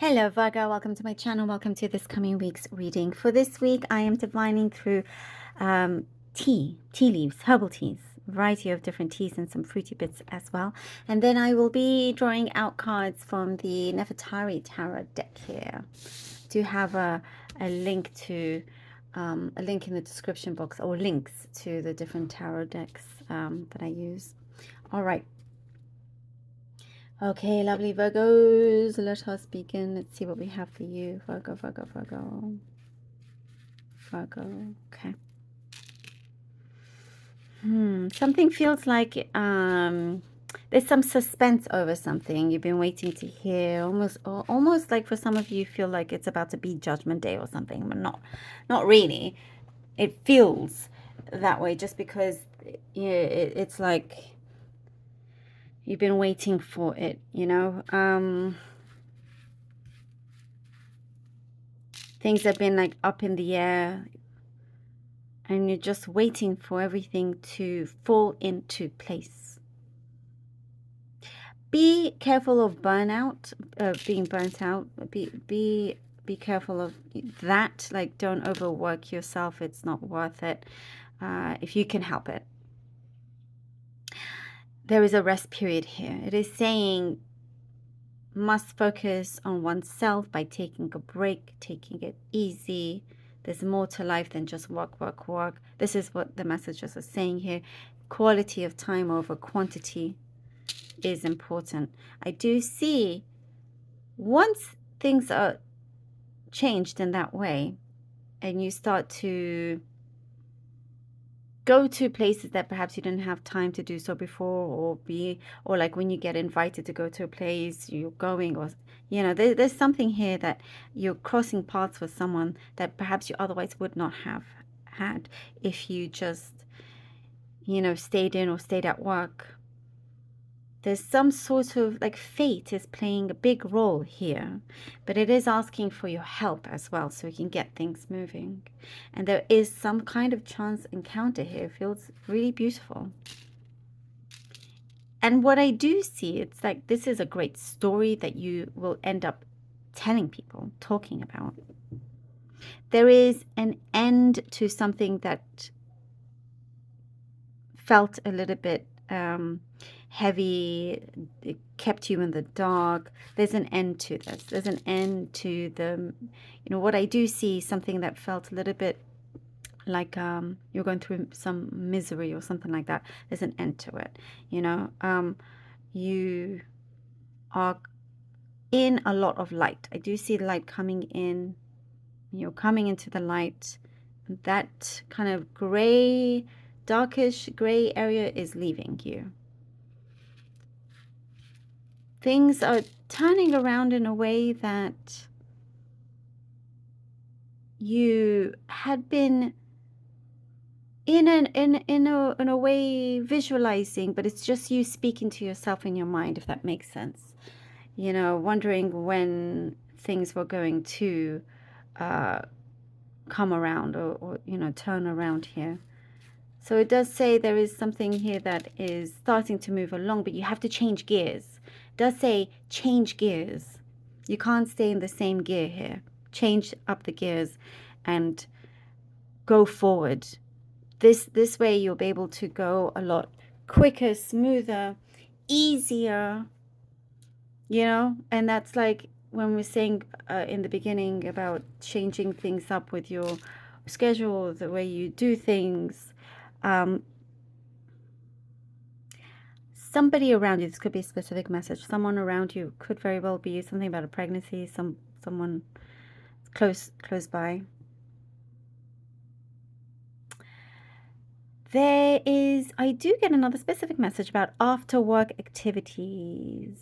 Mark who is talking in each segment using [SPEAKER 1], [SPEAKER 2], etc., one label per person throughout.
[SPEAKER 1] Hello Virgo, welcome to my channel. Welcome to this coming week's reading. For this week, I am divining through tea leaves, herbal teas, a variety of different teas and some fruity bits as well. And then I will be drawing out cards from the Nefertari Tarot deck here. I do have a link to a link in the description box, or links to the different tarot decks that I use. All right. Okay, lovely Virgos, let us begin. Let's see what we have for you. Virgo. Okay. Something feels like there's some suspense over something you've been waiting to hear. Almost like for some of you feel like it's about to be Judgment Day or something, but not really. It feels that way just because it's like you've been waiting for it, you know. Things have been like up in the air and you're just waiting for everything to fall into place. Be careful of burnout, being burnt out. Be careful of that. Like, don't overwork yourself. It's not worth it if you can help it. There is a rest period here. It is saying must focus on oneself by taking a break, taking it easy. There's more to life than just work. This is what the messages are saying here. Quality of time over quantity is important. I do see once things are changed in that way and you start to go to places that perhaps you didn't have time to do so before, or like when you get invited to go to a place you're going, or there's something here that you're crossing paths with someone that perhaps you otherwise would not have had if you just stayed in or stayed at work. There's some sort of like fate is playing a big role here, but it is asking for your help as well so you can get things moving. And there is some kind of chance encounter here. It feels really beautiful. And what I do see, it's like this is a great story that you will end up telling people, talking about. There is an end to something that felt a little bit heavy, it kept you in the dark. There's an end to this. There's an end to the, what I do see, something that felt a little bit like you're going through some misery or something like that. There's an end to it. You are in a lot of light. I do see the light coming in. You're coming into the light. That kind of gray, darkish gray area is leaving you. Things are turning around in a way that you had been in a way visualizing, but it's just you speaking to yourself in your mind, if that makes sense. Wondering when things were going to come around or turn around here. So it does say there is something here that is starting to move along, but you have to change gears. It does say change gears. You can't stay in the same gear here. Change up the gears and go forward. This way you'll be able to go a lot quicker, smoother, easier, and that's like when we're saying in the beginning about changing things up with your schedule, the way you do things. Somebody around you, this could be a specific message, someone around you, could very well be something about a pregnancy, someone close by. I do get another specific message about after work activities.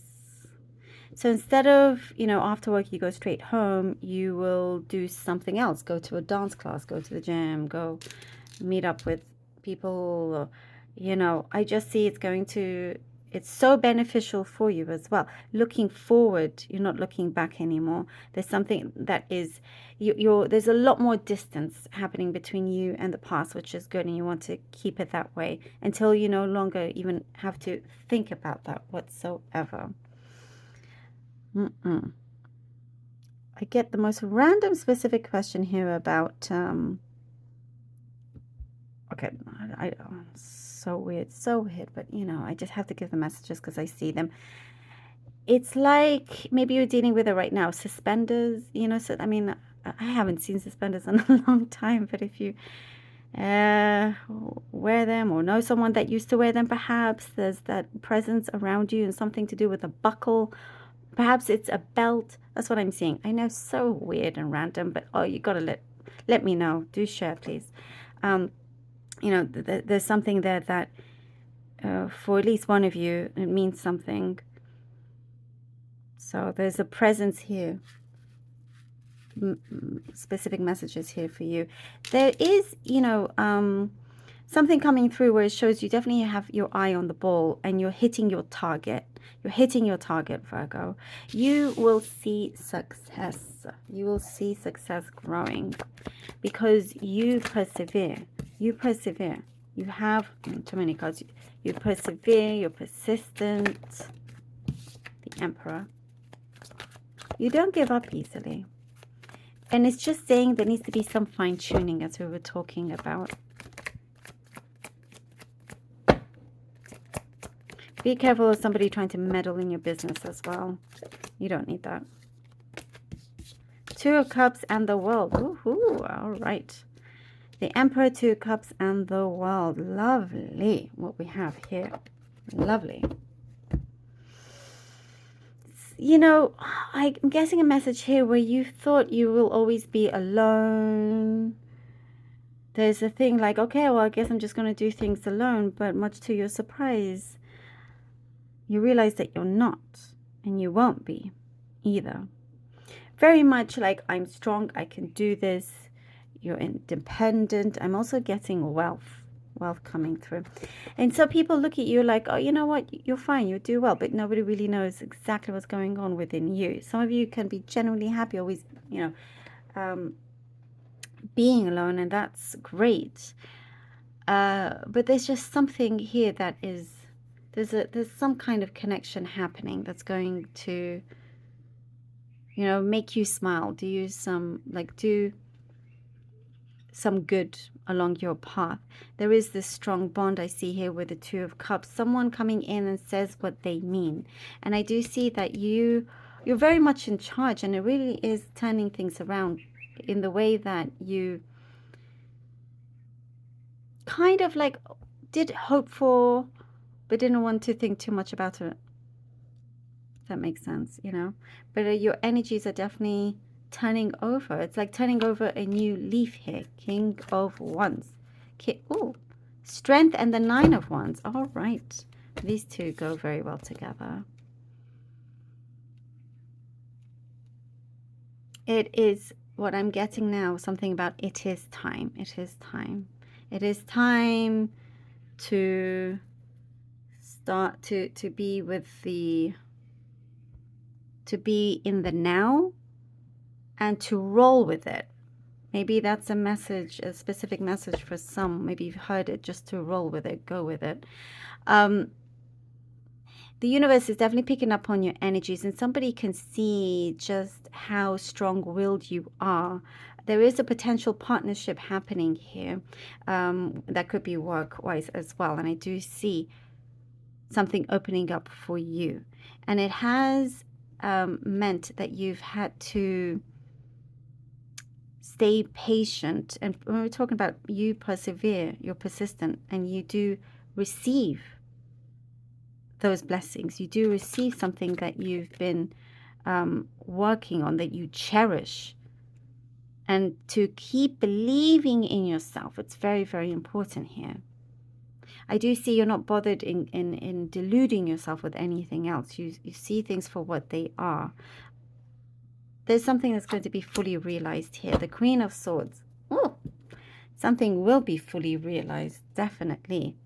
[SPEAKER 1] So instead of, after work you go straight home, you will do something else. Go to a dance class, go to the gym, go meet up with people. I just see it's so beneficial for you as well. Looking forward, you're not looking back anymore. There's something that is, there's a lot more distance happening between you and the past, which is good, and you want to keep it that way until you no longer even have to think about that whatsoever. I get the most random specific question here about, okay, so weird, but you know, I just have to give the messages because I see them. It's like maybe you're dealing with it right now. Suspenders, you know, so I mean, I haven't seen suspenders in a long time, but if you wear them or know someone that used to wear them, perhaps there's that presence around you and something to do with a buckle. Perhaps it's a belt. That's what I'm seeing. I know, so weird and random, but oh, you gotta let me know. Do share, please. You know, there's something there that for at least one of you, it means something. So there's a presence here. Specific messages here for you. There is, you know, something coming through where it shows you definitely have your eye on the ball and you're hitting your target. You're hitting your target, Virgo. You will see success. You will see success growing because you persevere. You persevere. You have too many cards. You persevere. You're persistent. The Emperor. You don't give up easily. And it's just saying there needs to be some fine-tuning, as we were talking about. Be careful of somebody trying to meddle in your business as well. You don't need that. Two of Cups and the World. Woohoo! All right. The Emperor, Two of Cups, and the World. Lovely what we have here. Lovely. You know, I'm guessing a message here where you thought you will always be alone. There's a thing like, okay, well, I guess I'm just going to do things alone. But much to your surprise, you realize that you're not. And you won't be either. Very much like, I'm strong, I can do this. You're independent. I'm also getting wealth coming through. And so people look at you like, oh, you know what, you're fine, you do well, but nobody really knows exactly what's going on within you. Some of you can be genuinely happy, always, you know, being alone, and that's great. But there's just something here that is, there's some kind of connection happening that's going to, you know, make you smile, do some good along your path. There is this strong bond I see here with the Two of Cups. Someone coming in and says what they mean. And I do see that you're very much in charge, and it really is turning things around in the way that you kind of like did hope for, but didn't want to think too much about it. If that makes sense, you know. But your energies are definitely turning over. It's like turning over a new leaf here. King of Wands. Okay. Ooh, Strength and the Nine of Wands. All right. These two go very well together. It is what I'm getting now. Something about it is time. It is time. It is time to start to be with the, to be in the now and to roll with it. Maybe that's a message, a specific message for some. Maybe you've heard it, just to roll with it, go with it. The universe is definitely picking up on your energies, and somebody can see just how strong-willed you are. There is a potential partnership happening here that could be work-wise as well. And I do see something opening up for you. And it has meant that you've had to stay patient. And when we're talking about you persevere, you're persistent, and you do receive those blessings. You do receive something that you've been working on, that you cherish. And to keep believing in yourself, it's very, very important here. I do see you're not bothered in deluding yourself with anything else. You see things for what they are. There's something that's going to be fully realized here. The Queen of Swords. Oh, something will be fully realized, definitely.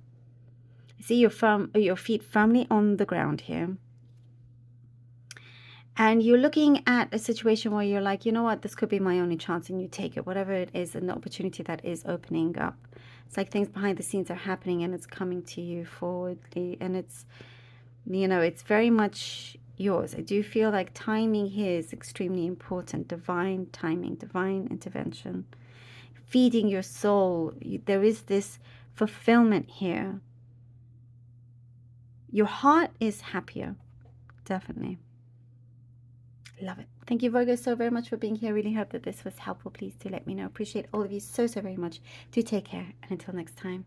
[SPEAKER 1] See your feet firmly on the ground here. And you're looking at a situation where you're like, you know what, this could be my only chance, and you take it, whatever it is, an opportunity that is opening up. It's like things behind the scenes are happening and it's coming to you forwardly. And it's, you know, it's very much, yours. I do feel like timing here is extremely important. Divine timing, divine intervention. Feeding your soul. There is this fulfillment here. Your heart is happier. Definitely. Love it. Thank you, Virgo, so very much for being here. Really hope that this was helpful. Please do let me know. Appreciate all of you so very much. Do take care. And until next time.